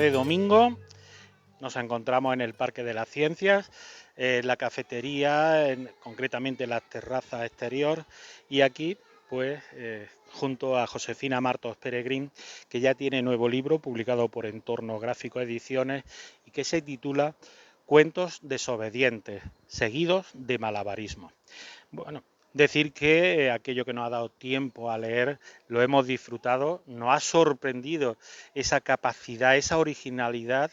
de domingo nos encontramos en el Parque de las Ciencias, en la cafetería, concretamente en la terraza exterior, y aquí, pues, junto a Josefina Martos Peregrín, que ya tiene nuevo libro publicado por Entorno Gráfico Ediciones y que se titula Cuentos desobedientes, seguidos de malabarismo. Bueno, decir que aquello que nos ha dado tiempo a leer lo hemos disfrutado, nos ha sorprendido esa capacidad, esa originalidad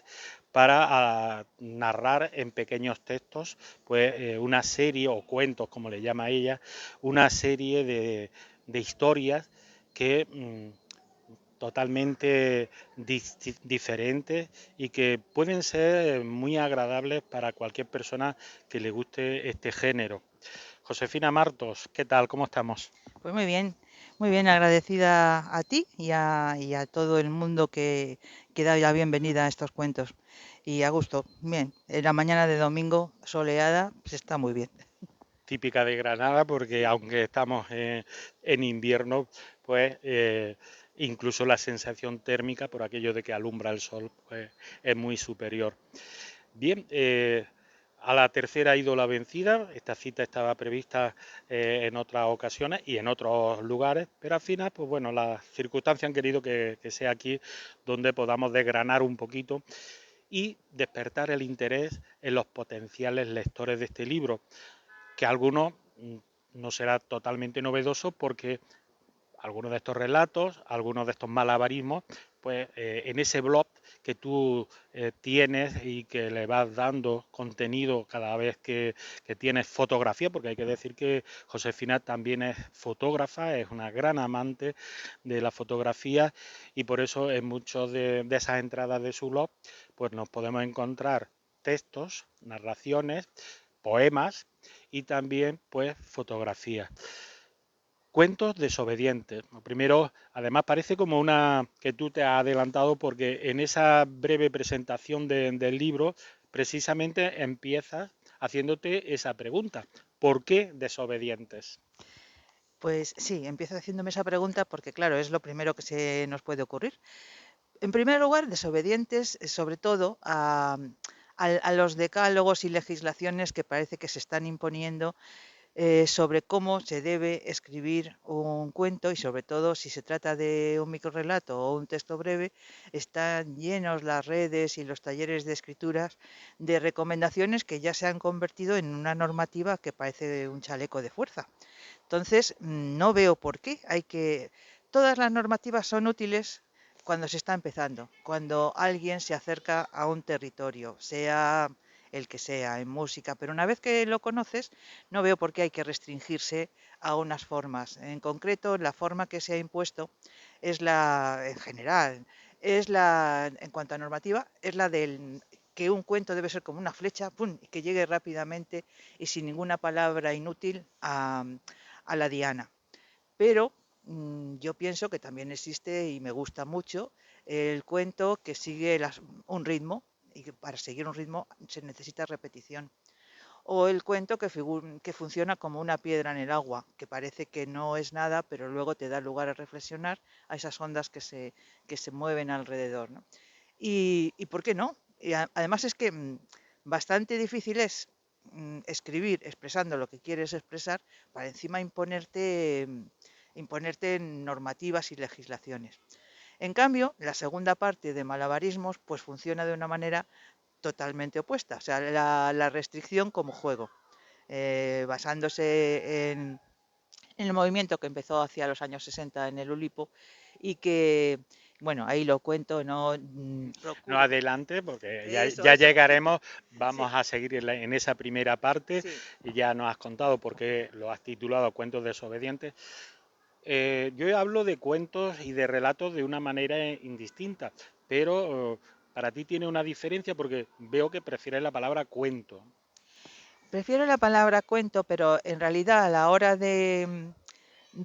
para narrar en pequeños textos pues una serie o cuentos, como le llama ella, una serie de historias que totalmente diferentes y que pueden ser muy agradables para cualquier persona que le guste este género. Josefina Martos, ¿qué tal? ¿Cómo estamos? Pues muy bien, agradecida a ti y a todo el mundo que da la bienvenida a estos cuentos. Y a gusto, bien, en la mañana de domingo soleada, pues está muy bien. Típica de Granada, porque aunque estamos en invierno, pues incluso la sensación térmica, por aquello de que alumbra el sol, pues es muy superior. Bien, a la tercera ha ido la vencida. Esta cita estaba prevista en otras ocasiones y en otros lugares, pero al final, pues bueno, las circunstancias han querido que sea aquí donde podamos desgranar un poquito y despertar el interés en los potenciales lectores de este libro, que algunos no será totalmente novedoso porque algunos de estos relatos, algunos de estos malabarismos, pues en ese blog que tú tienes y que le vas dando contenido cada vez que tienes fotografía, porque hay que decir que Josefina también es fotógrafa, es una gran amante de la fotografía y por eso en muchas de esas entradas de su blog, pues nos podemos encontrar textos, narraciones, poemas y también pues fotografías. Cuentos desobedientes. Lo primero, además parece como una que tú te has adelantado porque en esa breve presentación del libro precisamente empiezas haciéndote esa pregunta. ¿Por qué desobedientes? Pues sí, empiezo haciéndome esa pregunta porque, claro, es lo primero que se nos puede ocurrir. En primer lugar, desobedientes, sobre todo a los decálogos y legislaciones que parece que se están imponiendo sobre cómo se debe escribir un cuento y sobre todo si se trata de un microrrelato o un texto breve, están llenos las redes y los talleres de escrituras de recomendaciones que ya se han convertido en una normativa que parece un chaleco de fuerza. Entonces, no veo por qué hay que... Todas las normativas son útiles cuando se está empezando, cuando alguien se acerca a un territorio, sea el que sea, en música, pero una vez que lo conoces, no veo por qué hay que restringirse a unas formas. En concreto, la forma que se ha impuesto es la, en general, es la, en cuanto a normativa, es la del que un cuento debe ser como una flecha, ¡pum!, y que llegue rápidamente y sin ninguna palabra inútil a la diana. Pero yo pienso que también existe, y me gusta mucho, el cuento que sigue un ritmo, y que para seguir un ritmo se necesita repetición. O el cuento que funciona como una piedra en el agua, que parece que no es nada, pero luego te da lugar a reflexionar a esas ondas que se mueven alrededor, ¿no? Y ¿por qué no? Y además es que bastante difícil es escribir expresando lo que quieres expresar para encima imponerte normativas y legislaciones. En cambio, la segunda parte de malabarismos pues funciona de una manera totalmente opuesta, o sea, la restricción como juego, basándose en el movimiento que empezó hacia los años 60 en el Ulipo y que, bueno, ahí lo cuento, no No procuro. adelante, porque Eso, ya eso. llegaremos, Sí, vamos a seguir en esa primera parte sí. y ya nos has contado por qué lo has titulado Cuentos desobedientes. Yo hablo de cuentos y de relatos de una manera indistinta, pero para ti tiene una diferencia porque veo que prefieres la palabra cuento. Prefiero la palabra cuento, pero en realidad a la hora de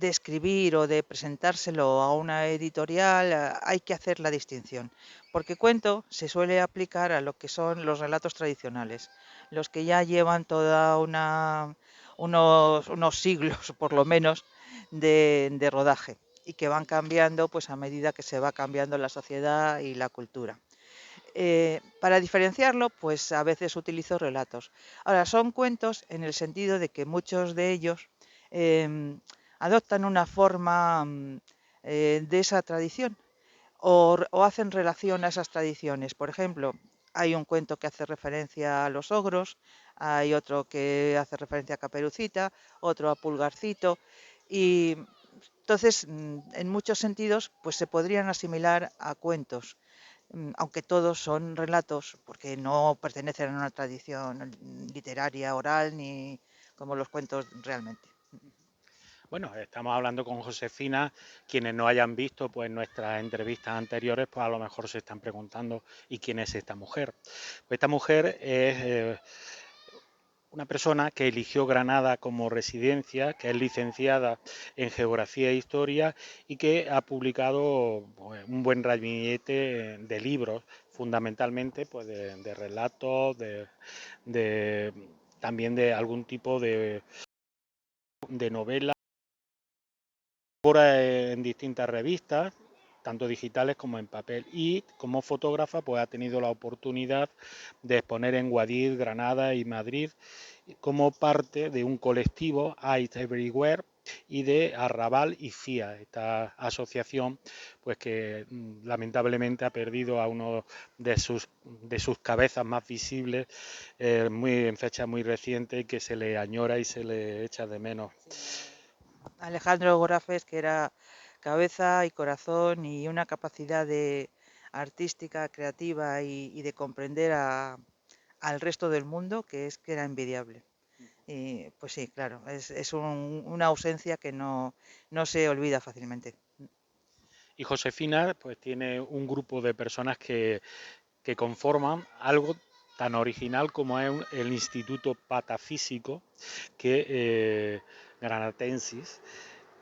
escribir o de presentárselo a una editorial hay que hacer la distinción, porque cuento se suele aplicar a lo que son los relatos tradicionales, los que ya llevan unos siglos por lo menos de rodaje y que van cambiando pues a medida que se va cambiando la sociedad y la cultura. Para diferenciarlo, pues a veces utilizo relatos. Ahora, son cuentos en el sentido de que muchos de ellos em, adoptan una forma de esa tradición o hacen relación a esas tradiciones. Por ejemplo, hay un cuento que hace referencia a los ogros, hay otro que hace referencia a Caperucita, otro a Pulgarcito, y entonces, en muchos sentidos, pues se podrían asimilar a cuentos, aunque todos son relatos, porque no pertenecen a una tradición literaria oral ni como los cuentos realmente. Bueno, estamos hablando con Josefina. Quienes no hayan visto pues nuestras entrevistas anteriores, pues a lo mejor se están preguntando ¿y quién es esta mujer? Pues esta mujer es una persona que eligió Granada como residencia, que es licenciada en Geografía e Historia y que ha publicado pues, un buen ramillete de libros, fundamentalmente pues, de relatos, de, también de algún tipo de novela, en distintas revistas, tanto digitales como en papel, y como fotógrafa pues ha tenido la oportunidad de exponer en Guadix, Granada y Madrid como parte de un colectivo Art Everywhere y de Arrabal y FIA, esta asociación pues que lamentablemente ha perdido a uno de sus cabezas más visibles en fecha muy reciente y que se le añora y se le echa de menos. Sí, Alejandro Gorafes, que era cabeza y corazón y una capacidad de artística, creativa y de comprender al resto del mundo que era envidiable. Y pues sí, claro, es una ausencia que no se olvida fácilmente. Y Josefina pues tiene un grupo de personas que conforman algo tan original como es el Instituto Patafísico que Granatensis,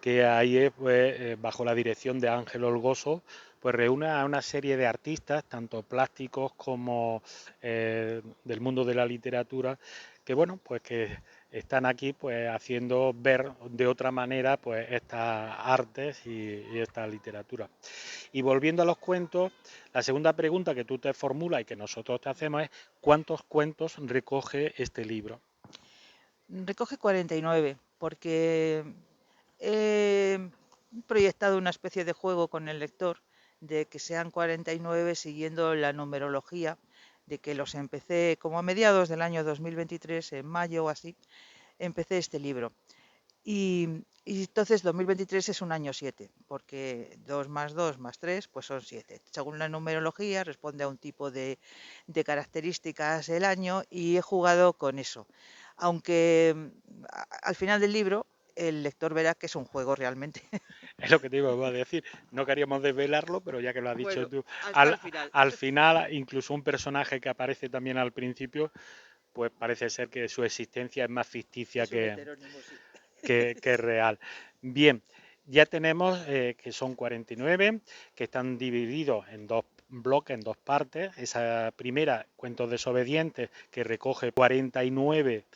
que ahí es, pues, bajo la dirección de Ángel Olgoso, pues reúne a una serie de artistas, tanto plásticos como del mundo de la literatura, que bueno, pues que están aquí pues haciendo ver de otra manera pues estas artes y esta literatura. Y volviendo a los cuentos, la segunda pregunta que tú te formulas y que nosotros te hacemos es ¿cuántos cuentos recoge este libro? Recoge 49, porque he proyectado una especie de juego con el lector de que sean 49 siguiendo la numerología, de que los empecé como a mediados del año 2023, en mayo o así, empecé este libro. Y entonces 2023 es un año 7, porque 2 más 2 más 3 pues son 7. Según la numerología responde a un tipo de características el año y he jugado con eso. Aunque al final del libro el lector verá que es un juego realmente. Es lo que te iba a decir. No queríamos desvelarlo, pero ya que lo has dicho Bueno, tú, hasta al, el final. al final, incluso un personaje que aparece también al principio, pues parece ser que su existencia es más ficticia Es un heterónimo, sí. que real. Bien, ya tenemos que son 49, que están divididos en dos bloques, en dos partes. Esa primera, Cuentos desobedientes, que recoge 49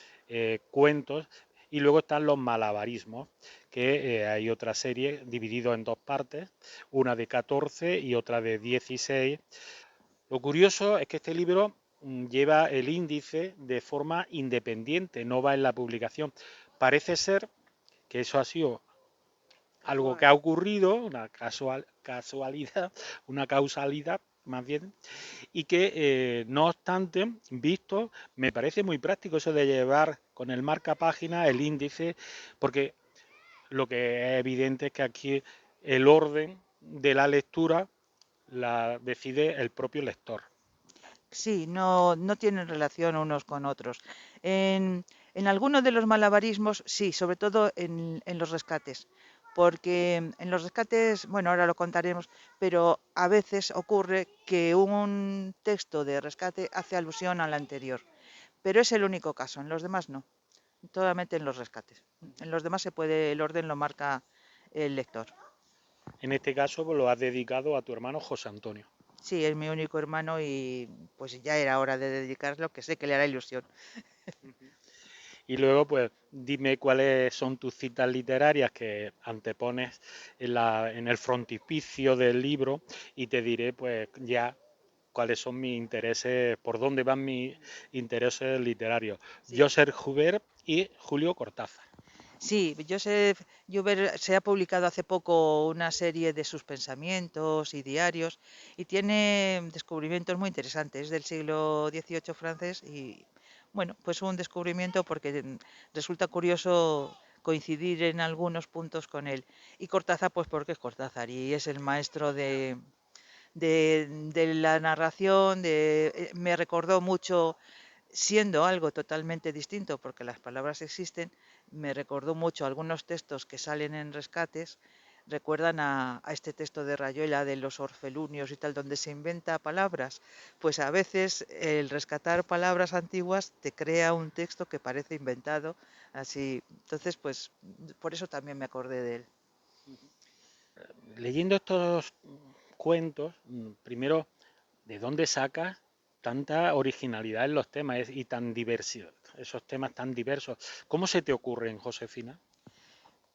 cuentos, y luego están los malabarismos, que hay otra serie dividido en dos partes, una de 14 y otra de 16. Lo curioso es que este libro lleva el índice de forma independiente, no va en la publicación. Parece ser que eso ha sido algo que Casual. ha ocurrido, una casualidad, una causalidad más bien, y que no obstante, visto, me parece muy práctico eso de llevar con el marca página el índice, porque lo que es evidente es que aquí el orden de la lectura la decide el propio lector. Sí, no tienen relación unos con otros. En algunos de los malabarismos, sí, sobre todo en los rescates, porque en los rescates, bueno, ahora lo contaremos, pero a veces ocurre que un texto de rescate hace alusión al anterior, pero es el único caso, en los demás no, solamente en los rescates. En los demás se puede, el orden lo marca el lector. En este caso pues, lo has dedicado a tu hermano José Antonio. Sí, es mi único hermano y pues ya era hora de dedicarlo, que sé que le hará ilusión. Y luego, pues, dime cuáles son tus citas literarias que antepones en el frontispicio del libro y te diré, pues, ya cuáles son mis intereses, por dónde van mis intereses literarios. Sí. Joseph Joubert y Julio Cortázar. Sí, Joseph Joubert se ha publicado hace poco una serie de sus pensamientos y diarios y tiene descubrimientos muy interesantes. Es del siglo XVIII francés y, bueno, pues un descubrimiento porque resulta curioso coincidir en algunos puntos con él. Y Cortázar, pues porque es Cortázar y es el maestro de la narración, me recordó mucho siendo algo totalmente distinto, porque las palabras existen, me recordó mucho algunos textos que salen en rescates, recuerdan a este texto de Rayuela de los orfelunios y tal, donde se inventa palabras. Pues a veces el rescatar palabras antiguas te crea un texto que parece inventado, así. Entonces, pues por eso también me acordé de él. Leyendo estos cuentos, primero, ¿de dónde sacas tanta originalidad en los temas y tan diversidad, esos temas tan diversos? ¿Cómo se te ocurren, Josefina?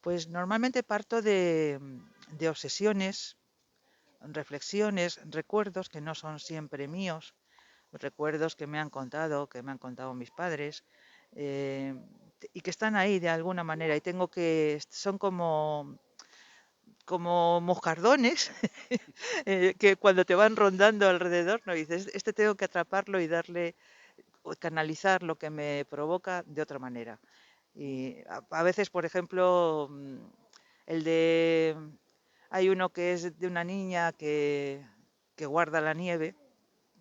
Pues normalmente parto de obsesiones, reflexiones, recuerdos que no son siempre míos, recuerdos que me han contado mis padres, eh, y que están ahí de alguna manera y tengo que, son como moscardones que cuando te van rondando alrededor, no dices, este tengo que atraparlo y darle, o canalizar lo que me provoca de otra manera. Y a veces, por ejemplo, el de, hay uno que es de una niña que guarda la nieve,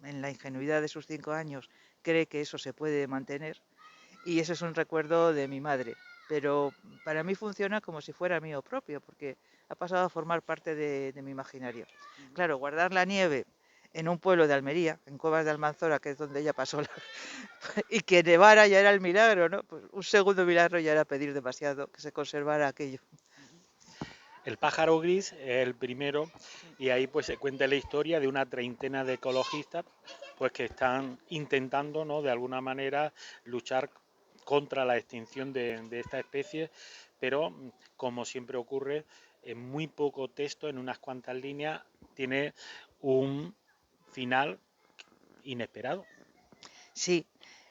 en la ingenuidad de sus 5 años, cree que eso se puede mantener y ese es un recuerdo de mi madre. Pero para mí funciona como si fuera mío propio, porque ha pasado a formar parte de mi imaginario. Claro, guardar la nieve en un pueblo de Almería, en Cuevas de Almanzora, que es donde ella pasó, y que nevara ya era el milagro, ¿no? Pues un segundo milagro ya era pedir demasiado que se conservara aquello. El pájaro gris es el primero y ahí pues se cuenta la historia de una treintena de ecologistas pues que están intentando, ¿no?, de alguna manera luchar contra la extinción de esta especie, pero como siempre ocurre, en muy poco texto, en unas cuantas líneas, tiene un final inesperado. Sí,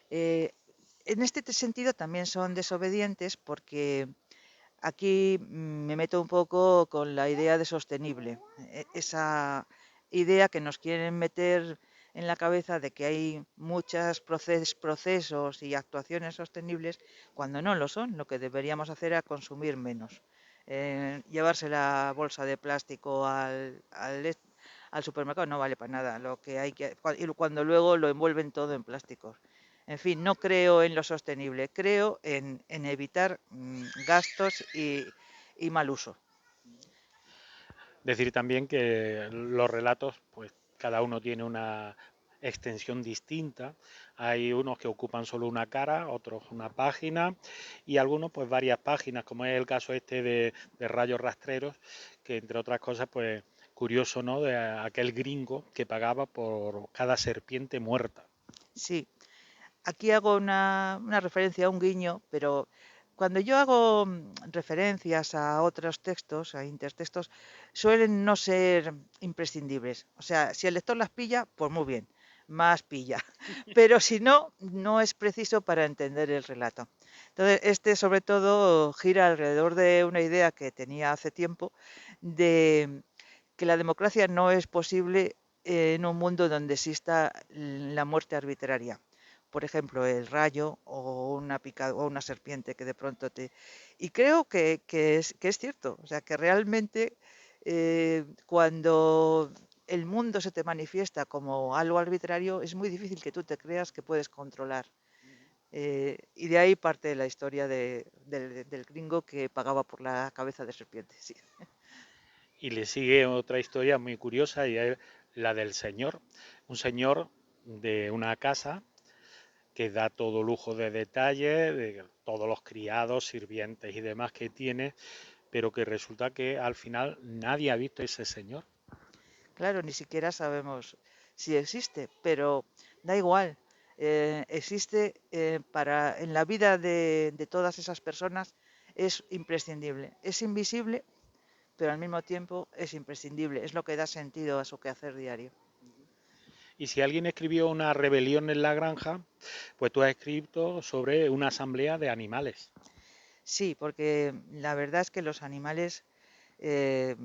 eh, en este sentido también son desobedientes porque aquí me meto un poco con la idea de sostenible, esa idea que nos quieren meter en la cabeza de que hay muchos procesos y actuaciones sostenibles cuando no lo son. Lo que deberíamos hacer es consumir menos. Llevarse la bolsa de plástico al supermercado no vale para nada. Lo que hay que, y cuando luego lo envuelven todo en plásticos. En fin, no creo en lo sostenible, creo en evitar gastos y mal uso. Decir también que los relatos, pues cada uno tiene una extensión distinta. Hay unos que ocupan solo una cara, otros una página y algunos pues varias páginas, como es el caso este de Rayos Rastreros, que entre otras cosas pues curioso, ¿no?, de aquel gringo que pagaba por cada serpiente muerta. Sí, aquí hago una referencia, un guiño, pero cuando yo hago referencias a otros textos, a intertextos, suelen no ser imprescindibles. O sea, si el lector las pilla, pues muy bien, más pilla. Pero si no, no es preciso para entender el relato. Entonces, este sobre todo gira alrededor de una idea que tenía hace tiempo, de que la democracia no es posible en un mundo donde exista la muerte arbitraria. Por ejemplo, el rayo o o una serpiente que de pronto te... Y creo que es cierto, o sea, que realmente cuando el mundo se te manifiesta como algo arbitrario, es muy difícil que tú te creas que puedes controlar. Y de ahí parte la historia del gringo que pagaba por la cabeza de serpiente. Sí. Y le sigue otra historia muy curiosa y es la del señor, un señor de una casa que da todo lujo de detalles, de todos los criados, sirvientes y demás que tiene, pero que resulta que al final nadie ha visto a ese señor. Claro, ni siquiera sabemos si existe, pero da igual. Existe en la vida de todas esas personas, es imprescindible. Es invisible, pero al mismo tiempo es imprescindible. Es lo que da sentido a su quehacer diario. Y si alguien escribió una rebelión en la granja, pues tú has escrito sobre una asamblea de animales. Sí, porque la verdad es que los animales eh,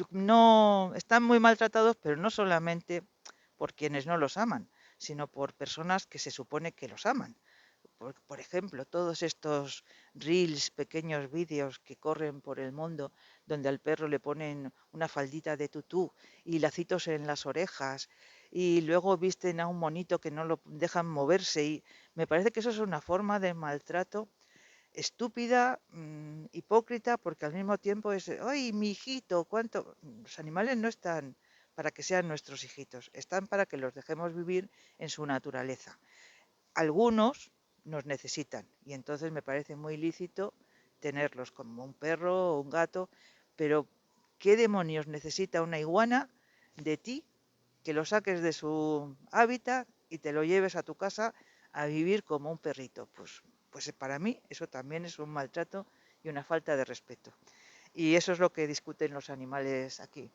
no están muy maltratados, pero no solamente por quienes no los aman, sino por personas que se supone que los aman. Por ejemplo, todos estos reels, pequeños vídeos que corren por el mundo, donde al perro le ponen una faldita de tutú y lacitos en las orejas, y luego visten a un monito que no lo dejan moverse, y me parece que eso es una forma de maltrato estúpida, hipócrita, porque al mismo tiempo es, ¡ay, mi hijito! ¿Cuánto? Los animales no están para que sean nuestros hijitos, están para que los dejemos vivir en su naturaleza. Algunos nos necesitan y entonces me parece muy lícito tenerlos como un perro o un gato, pero ¿qué demonios necesita una iguana de ti que lo saques de su hábitat y te lo lleves a tu casa a vivir como un perrito? Pues para mí eso también es un maltrato y una falta de respeto. Y eso es lo que discuten los animales aquí.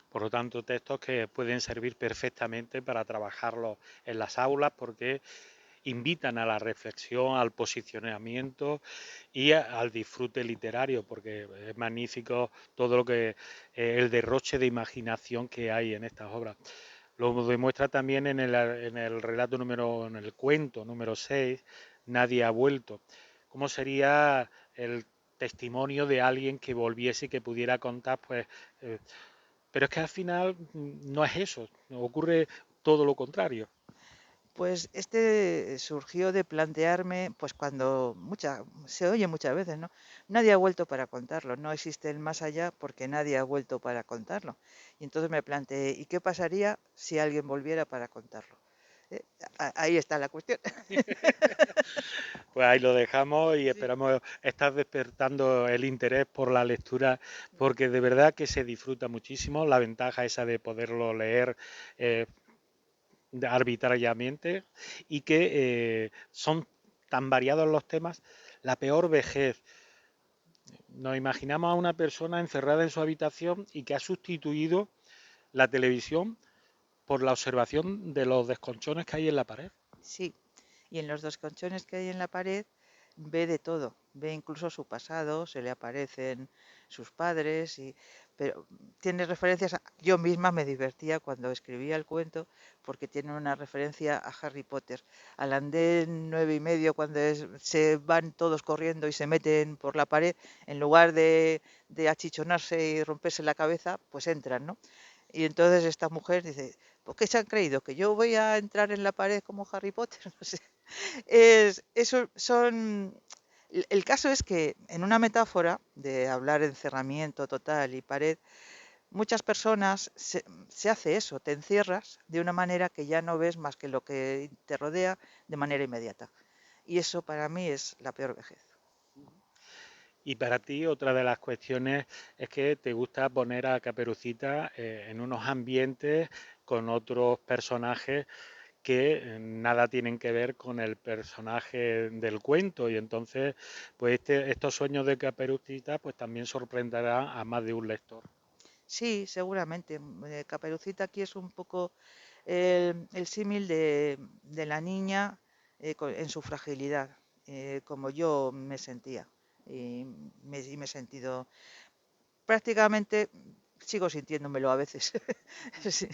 Por lo tanto, textos que pueden servir perfectamente para trabajarlos en las aulas porque invitan a la reflexión, al posicionamiento y al disfrute literario, porque es magnífico todo lo que el derroche de imaginación que hay en estas obras. Lo demuestra también en el relato en el cuento número 6, Nadie ha vuelto. ¿Cómo sería el testimonio de alguien que volviese y que pudiera contar, pues, pero es que al final no es eso, ocurre todo lo contrario. Pues este surgió de plantearme, pues cuando se oye muchas veces, ¿no? Nadie ha vuelto para contarlo, no existe el más allá porque nadie ha vuelto para contarlo. Y entonces me planteé, ¿y qué pasaría si alguien volviera para contarlo? Eh, Ahí está la cuestión. Pues ahí lo dejamos y Sí. esperamos estar despertando el interés por la lectura, porque de verdad que se disfruta muchísimo. La ventaja esa de poderlo leer eh, arbitrariamente y que son tan variados los temas. La peor vejez. Nos imaginamos a una persona encerrada en su habitación y que ha sustituido la televisión por la observación de los desconchones que hay en la pared. Sí, y en los dos colchones que hay en la pared ve de todo, ve incluso su pasado, se le aparecen sus padres, pero tiene referencias. Yo misma me divertía cuando escribía el cuento porque tiene una referencia a Harry Potter, al andén 9 y medio cuando se van todos corriendo y se meten por la pared, en lugar de achichonarse y romperse la cabeza, pues entran, ¿no? Y entonces esta mujer dice, ¿por qué se han creído? ¿Que yo voy a entrar en la pared como Harry Potter? No sé. Eso son... El caso es que en una metáfora de hablar de encerramiento total y pared, muchas personas se hace eso, te encierras de una manera que ya no ves más que lo que te rodea de manera inmediata. Y eso para mí es la peor vejez. Y para ti otra de las cuestiones es que te gusta poner a Caperucita en unos ambientes con otros personajes que nada tienen que ver con el personaje del cuento y entonces pues estos sueños de Caperucita pues también sorprenderá a más de un lector. Sí, seguramente. Caperucita aquí es un poco el símil de la niña en su fragilidad, como yo me sentía y me he sentido prácticamente, sigo sintiéndomelo a veces. Sí.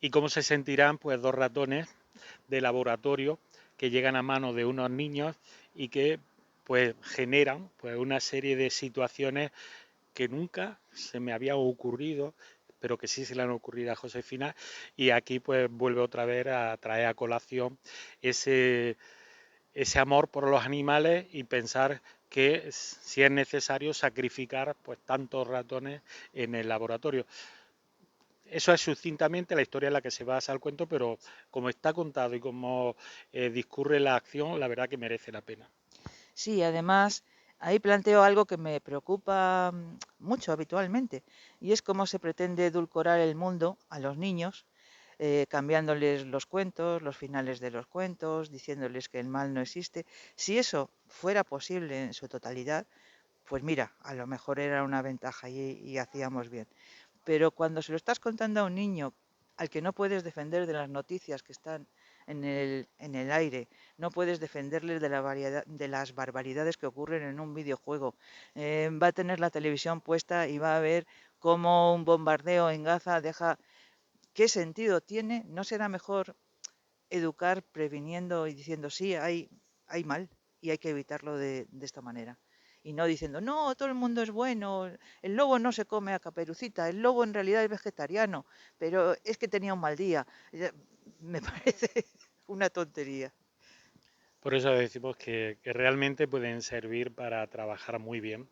¿Y cómo se sentirán pues dos ratones de laboratorio que llegan a manos de unos niños y que pues generan pues una serie de situaciones que nunca se me había ocurrido, pero que sí se le han ocurrido a Josefina, y aquí pues vuelve otra vez a traer a colación ese, ese amor por los animales y pensar que si es necesario sacrificar pues tantos ratones en el laboratorio. Eso es sucintamente la historia en la que se basa el cuento, pero como está contado y como discurre la acción, la verdad que merece la pena. Sí, además, ahí planteo algo que me preocupa mucho habitualmente, y es cómo se pretende edulcorar el mundo a los niños, cambiándoles los cuentos, los finales de los cuentos, diciéndoles que el mal no existe. Si eso fuera posible en su totalidad, pues mira, a lo mejor era una ventaja y hacíamos bien. Pero cuando se lo estás contando a un niño al que no puedes defender de las noticias que están en el aire, no puedes defenderles de, la variedad, de las barbaridades que ocurren en un videojuego. Va a tener la televisión puesta y va a ver cómo un bombardeo en Gaza deja... ¿Qué sentido tiene? ¿No será mejor educar previniendo y diciendo sí, hay mal y hay que evitarlo de esta manera? Y no diciendo, no, todo el mundo es bueno, el lobo no se come a Caperucita, el lobo en realidad es vegetariano, pero es que tenía un mal día. Me parece una tontería. Por eso decimos que realmente pueden servir para trabajar muy bien.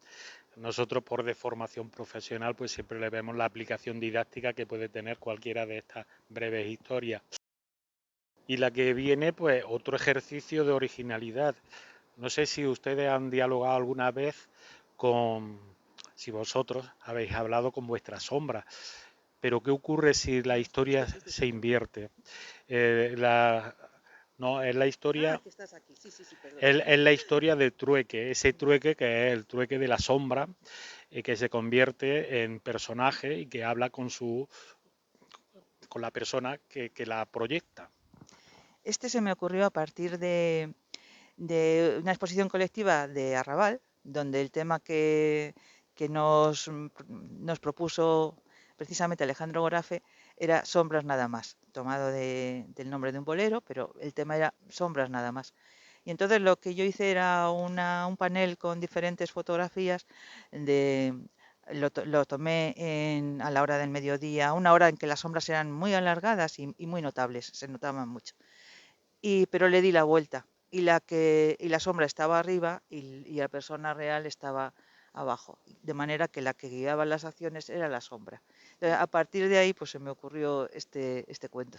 Nosotros por deformación profesional pues siempre le vemos la aplicación didáctica que puede tener cualquiera de estas breves historias. Y la que viene pues otro ejercicio de originalidad. No sé si ustedes han dialogado alguna vez con, si vosotros habéis hablado con vuestra sombra, pero ¿qué ocurre si la historia se invierte? La, no, es la Ah, historia, que estás aquí. Sí, sí, sí, perdón. es la historia del trueque, ese trueque que es el trueque de la sombra, que se convierte en personaje y que habla con la persona que la proyecta. Este se me ocurrió a partir de una exposición colectiva de Arrabal, donde el tema que nos propuso precisamente Alejandro Gorafe era sombras nada más, tomado del nombre de un bolero, pero el tema era sombras nada más. Y entonces lo que yo hice era un panel con diferentes fotografías de... Lo tomé a la hora del mediodía, una hora en que las sombras eran muy alargadas y muy notables, se notaban mucho. Pero le di la vuelta y la sombra estaba arriba y la persona real estaba abajo, de manera que la que guiaba las acciones era la sombra. Entonces, a partir de ahí pues se me ocurrió este cuento.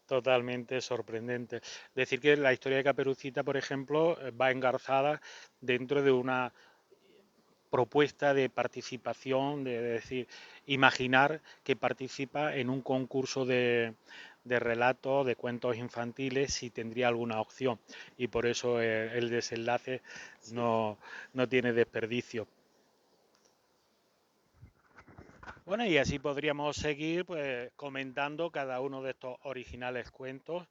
Totalmente sorprendente. Decir que la historia de Caperucita, por ejemplo, va engarzada dentro de una propuesta de participación, de decir, imaginar que participa en un concurso de relatos, de cuentos infantiles, si tendría alguna opción. Y por eso el desenlace Sí. no, no tiene desperdicio. Bueno, y así podríamos seguir pues, comentando cada uno de estos originales cuentos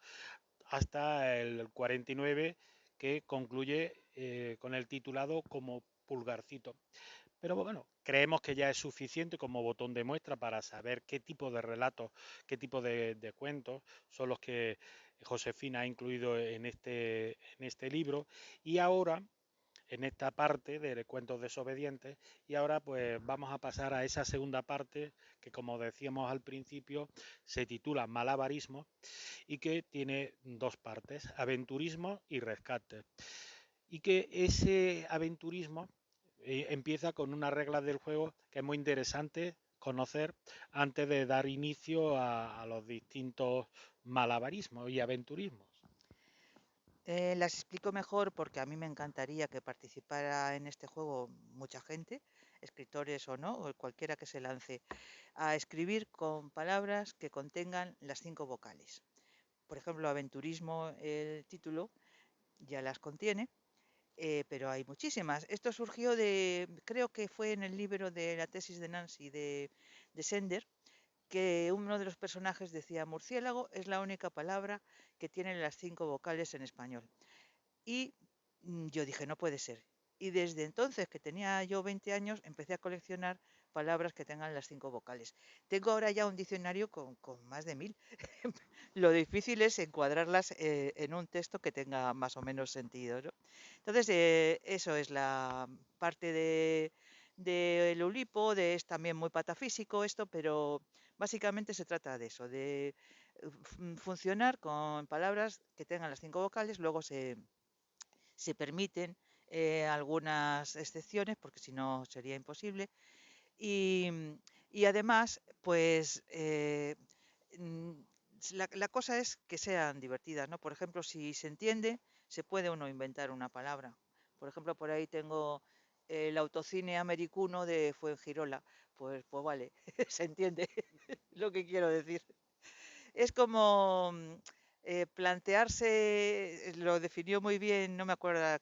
hasta el 49, que concluye con el titulado como Pulgarcito. Pero bueno, creemos que ya es suficiente como botón de muestra para saber qué tipo de relatos, qué tipo de cuentos son los que Josefina ha incluido en este libro. Y ahora, en esta parte de cuentos desobedientes, y ahora pues vamos a pasar a esa segunda parte que, como decíamos al principio, se titula Malabarismo y que tiene dos partes, aventurismo y rescate. Y que ese aventurismo empieza con unas reglas del juego que es muy interesante conocer antes de dar inicio a los distintos malabarismos y aventurismos. Las explico mejor porque a mí me encantaría que participara en este juego mucha gente, escritores o no, o cualquiera que se lance a escribir con palabras que contengan las 5 vocales. Por ejemplo, aventurismo, el título ya las contiene, pero hay muchísimas. Esto surgió creo que fue en el libro de la tesis de Nancy de Sender, que uno de los personajes decía, murciélago es la única palabra que tiene las 5 vocales en español. Y yo dije, no puede ser. Y desde entonces, que tenía yo 20 años, empecé a coleccionar palabras que tengan las 5 vocales. Tengo ahora ya un diccionario con más de 1000. Lo difícil es encuadrarlas en un texto que tenga más o menos sentido, ¿no? Entonces, eso es la parte de Ulipo, es también muy patafísico esto, pero básicamente se trata de eso, de funcionar con palabras que tengan las 5 vocales, luego se permiten algunas excepciones, porque si no sería imposible. Y, y además, pues mm, la cosa es que sean divertidas, ¿no? Por ejemplo, si se entiende, se puede uno inventar una palabra. Por ejemplo, por ahí tengo el autocine americano de Fuengirola. Pues vale, se entiende lo que quiero decir. Es como plantearse, lo definió muy bien, no me acuerdo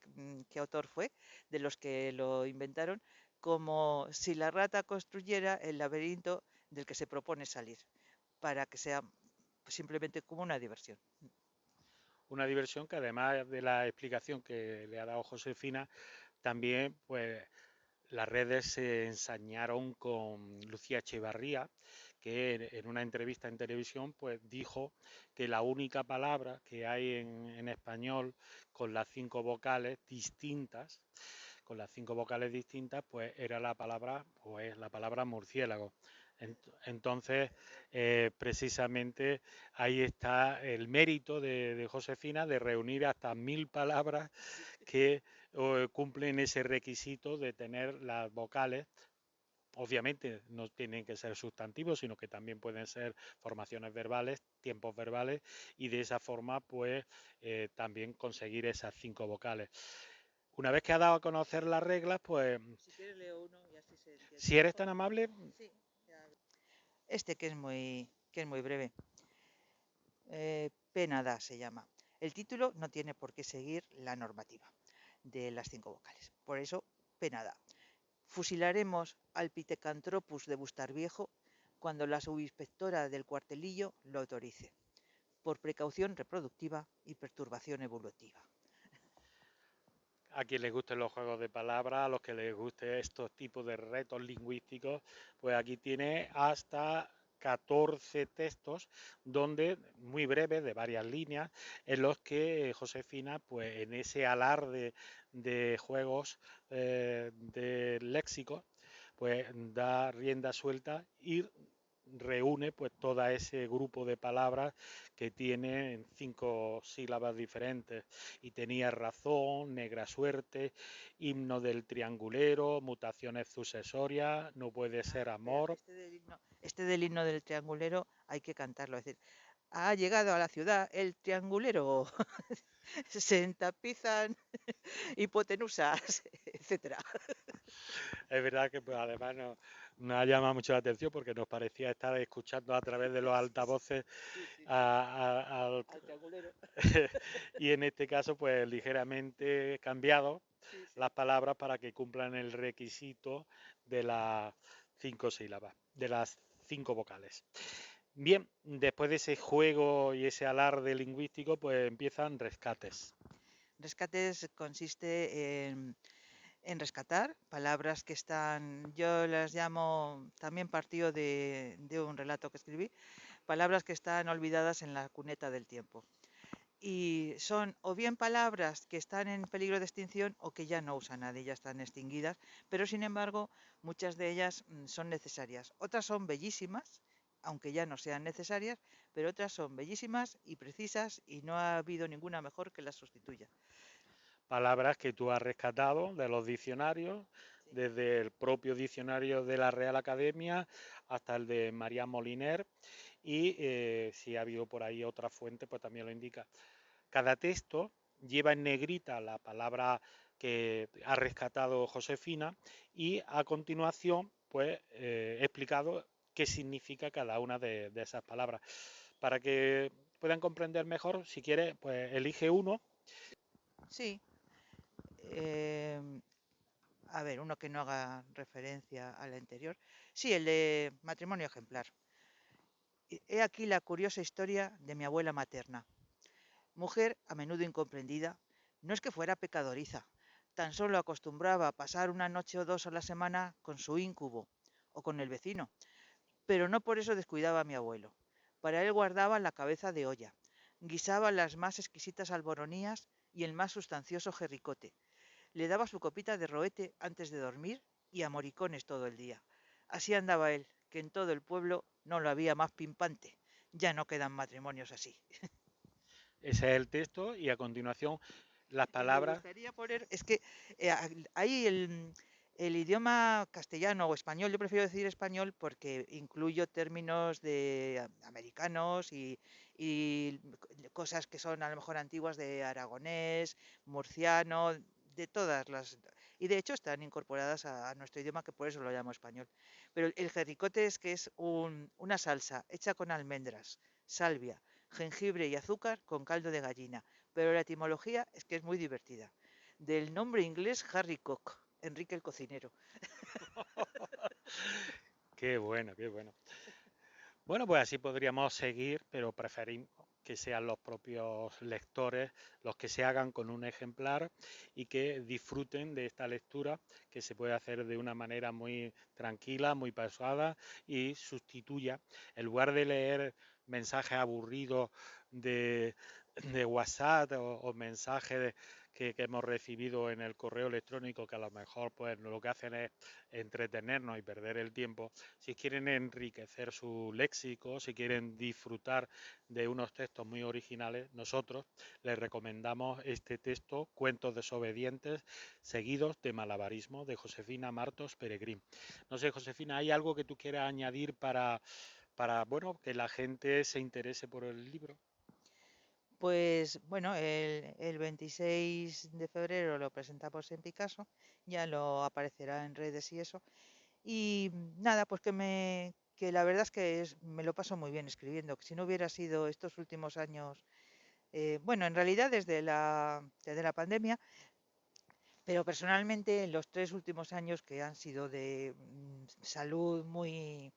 qué autor fue, de los que lo inventaron, como si la rata construyera el laberinto del que se propone salir. para que sea simplemente como una diversión. Una diversión que además de la explicación que le ha dado Josefina, también pues las redes se ensañaron con Lucía Echevarría, que en una entrevista en televisión pues dijo que la única palabra que hay en español con las cinco vocales distintas, pues era la palabra murciélago. Entonces, precisamente ahí está el mérito de Josefina de reunir hasta 1000 palabras que cumplen ese requisito de tener las vocales. Obviamente no tienen que ser sustantivos, sino que también pueden ser formaciones verbales, tiempos verbales, y de esa forma, pues, también conseguir esas cinco vocales. Una vez que ha dado a conocer las reglas, pues, Si quieres leo uno y así se entiende si eres mejor. tan amable, Sí, este que es muy breve. Pena da se llama. El título no tiene por qué seguir la normativa de las cinco vocales. Por eso, pena da. Fusilaremos al Pithecanthropus de Bustarviejo cuando la subinspectora del cuartelillo lo autorice, por precaución reproductiva y perturbación evolutiva. a quien les gusten los juegos de palabras, a los que les guste estos tipos de retos lingüísticos, pues aquí tiene hasta 14 textos donde muy breves de varias líneas en los que Josefina pues en ese alarde de juegos de léxico pues da rienda suelta y reúne pues todo ese grupo de palabras que tiene en cinco sílabas diferentes. Y tenía razón, negra suerte, himno del triangulero, mutaciones sucesorias, no puede ser Espera, amor. este del himno del triangulero hay que cantarlo, es decir, ha llegado a la ciudad el triangulero, se entapizan hipotenusas, etcétera. Es verdad que pues, además nos ha llamado mucho la atención porque nos parecía estar escuchando a través de los altavoces Sí, sí, al al triangulero. y en este caso pues ligeramente cambiado Sí, las sí. palabras para que cumplan el requisito de las cinco sílabas, de las cinco vocales. Bien, después de ese juego y ese alarde lingüístico, pues empiezan rescates. Rescates consiste en rescatar palabras que están, yo las llamo, también partido de un relato que escribí, palabras que están olvidadas en la cuneta del tiempo. Y son o bien palabras que están en peligro de extinción o que ya no usa nadie, ya están extinguidas, pero sin embargo muchas de ellas son necesarias. Otras son bellísimas, aunque ya no sean necesarias, pero otras son bellísimas y precisas y no ha habido ninguna mejor que las sustituya. Palabras que tú has rescatado de los diccionarios, Sí. desde el propio diccionario de la Real Academia hasta el de María Moliner, y si ha habido por ahí otra fuente, pues también lo indica. Cada texto lleva en negrita la palabra que ha rescatado Josefina y a continuación pues he explicado qué significa cada una de esas palabras. Para que puedan comprender mejor, si quieres, pues elige uno. Sí, a ver, uno que no haga referencia al anterior. Sí, el de matrimonio ejemplar. He aquí la curiosa historia de mi abuela materna. Mujer a menudo incomprendida, no es que fuera pecadoriza, tan solo acostumbraba a pasar una noche o dos a la semana con su íncubo o con el vecino, pero no por eso descuidaba a mi abuelo. Para él guardaba la cabeza de olla, guisaba las más exquisitas alboronías y el más sustancioso jerricote. Le daba su copita de roete antes de dormir y a moricones todo el día. Así andaba él, que en todo el pueblo no lo había más pimpante. Ya no quedan matrimonios así. Ese es el texto y a continuación las Y me palabras. gustaría poner, es que ahí el idioma castellano o español, yo prefiero decir español porque incluyo términos de americanos y cosas que son a lo mejor antiguas de aragonés, murciano, de todas las. Y de hecho están incorporadas a nuestro idioma, que por eso lo llamo español. Pero el jerricote es que es una salsa hecha con almendras, salvia, jengibre y azúcar con caldo de gallina, pero la etimología es que es muy divertida. Del nombre inglés Harry Cook, Enrique el cocinero. Qué bueno, qué bueno. Bueno, pues así podríamos seguir, pero preferimos que sean los propios lectores los que se hagan con un ejemplar y que disfruten de esta lectura que se puede hacer de una manera muy tranquila, muy pausada y sustituya, en lugar de leer mensajes aburridos de, de WhatsApp o mensajes que hemos recibido en el correo electrónico que a lo mejor pues lo que hacen es entretenernos y perder el tiempo. Si quieren enriquecer su léxico, si quieren disfrutar de unos textos muy originales, nosotros les recomendamos este texto, Cuentos desobedientes, seguidos de Malabarismo, de Josefina Martos Peregrín. No sé, Josefina, ¿hay algo que tú quieras añadir para bueno, que la gente se interese por el libro? Pues bueno, el 26 de febrero lo presentamos en Picasso, ya lo aparecerá en redes y eso. Y nada, pues que la verdad es que me lo paso muy bien escribiendo, que si no hubiera sido estos últimos años, bueno, en realidad desde la pandemia, pero personalmente en los 3 últimos años que han sido de salud muy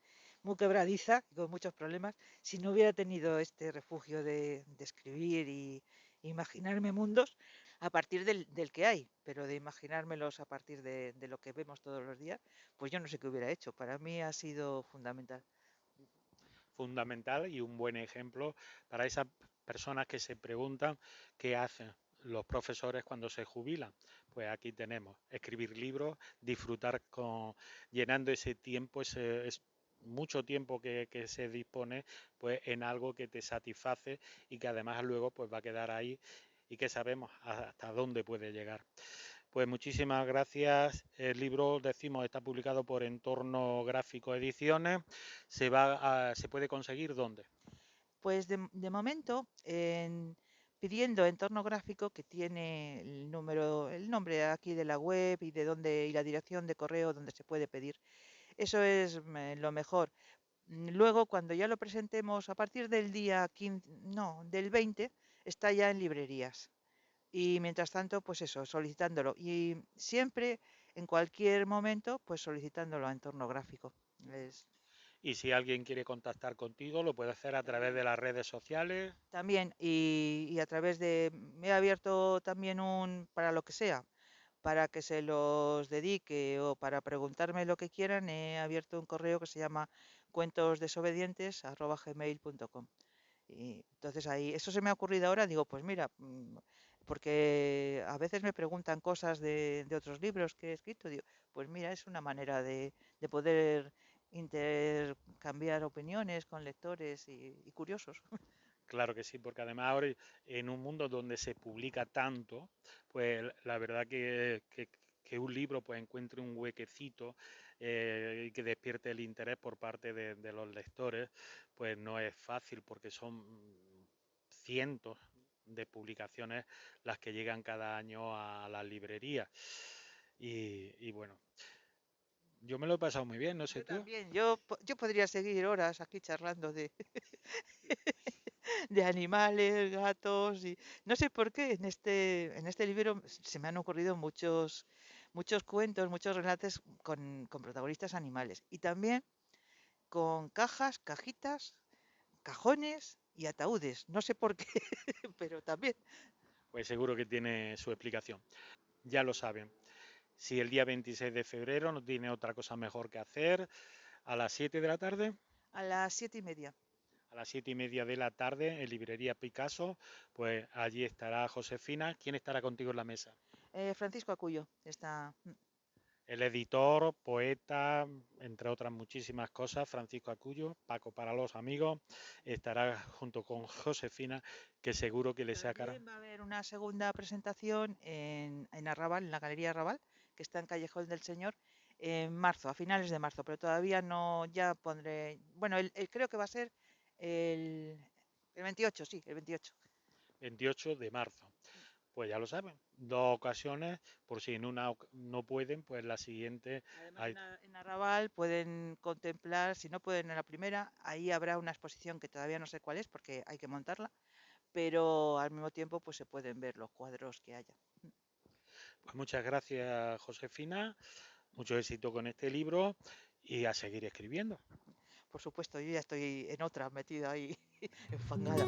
quebradiza, y con muchos problemas, si no hubiera tenido este refugio de escribir y imaginarme mundos a partir del que hay, pero de imaginármelos a partir de lo que vemos todos los días, pues yo no sé qué hubiera hecho. Para mí ha sido fundamental. Fundamental y un buen ejemplo para esas personas que se preguntan qué hacen los profesores cuando se jubilan. Pues aquí tenemos, escribir libros, disfrutar llenando ese tiempo, es mucho tiempo que se dispone pues en algo que te satisface y que además luego pues va a quedar ahí y que sabemos hasta dónde puede llegar. Pues muchísimas gracias. El libro, decimos, está publicado por Entorno Gráfico Ediciones. ¿Se puede conseguir dónde? Pues de momento, pidiendo entorno gráfico que tiene el nombre aquí de la web y de dónde y la dirección de correo donde se puede pedir. Eso es lo mejor. Luego, cuando ya lo presentemos, a partir del día 15, no, del 20, está ya en librerías. Y mientras tanto, pues eso, solicitándolo. Y siempre, en cualquier momento, pues solicitándolo a entorno gráfico. Es, Y si alguien quiere contactar contigo, lo puede hacer a través también. de las redes sociales. También, y a través de, me he abierto también para lo que sea, para que se los dedique o para preguntarme lo que quieran, he abierto un correo que se llama cuentosdesobedientes@gmail.com. Y entonces ahí, eso se me ha ocurrido ahora, digo, pues mira, porque a veces me preguntan cosas de otros libros que he escrito, digo, pues mira, es una manera de poder intercambiar opiniones con lectores y curiosos. Claro que sí, porque además ahora en un mundo donde se publica tanto, pues la verdad que un libro pues encuentre un huequecito y que despierte el interés por parte de los lectores, pues no es fácil porque son cientos de publicaciones las que llegan cada año a las librerías. Y bueno, yo me lo he pasado muy bien, no sé Yo tú. también, yo podría seguir horas aquí charlando de animales, gatos y no sé por qué en este libro se me han ocurrido muchos cuentos, muchos relatos con protagonistas animales y también con cajas, cajitas, cajones y ataúdes. No sé por qué, pero también. Pues seguro que tiene su explicación. Ya lo saben. Si el día 26 de febrero no tiene otra cosa mejor que hacer, a las 7 de la tarde, A las 7:30. a las 7:30 de la tarde en Librería Picasso, pues allí estará Josefina. ¿Quién estará contigo en la mesa? Francisco Acuyo está. El editor, poeta, entre otras muchísimas cosas, Francisco Acuyo, Paco para los amigos, estará junto con Josefina, que seguro que le sacará. También va a haber una segunda presentación en Arrabal, en la Galería Arrabal, que está en Callejón del Señor, en marzo, a finales de marzo, pero todavía no, ya pondré, bueno, creo que va a ser el, el 28, sí, el 28. 28 de marzo. Pues ya lo saben, dos ocasiones, por si en una no pueden, pues la siguiente Además, hay. en Arrabal pueden contemplar, si no pueden en la primera, ahí habrá una exposición que todavía no sé cuál es porque hay que montarla, pero al mismo tiempo pues se pueden ver los cuadros que haya. Pues muchas gracias, Josefina, mucho éxito con este libro y a seguir escribiendo. por supuesto, yo ya estoy en otra, metida ahí, enfangada.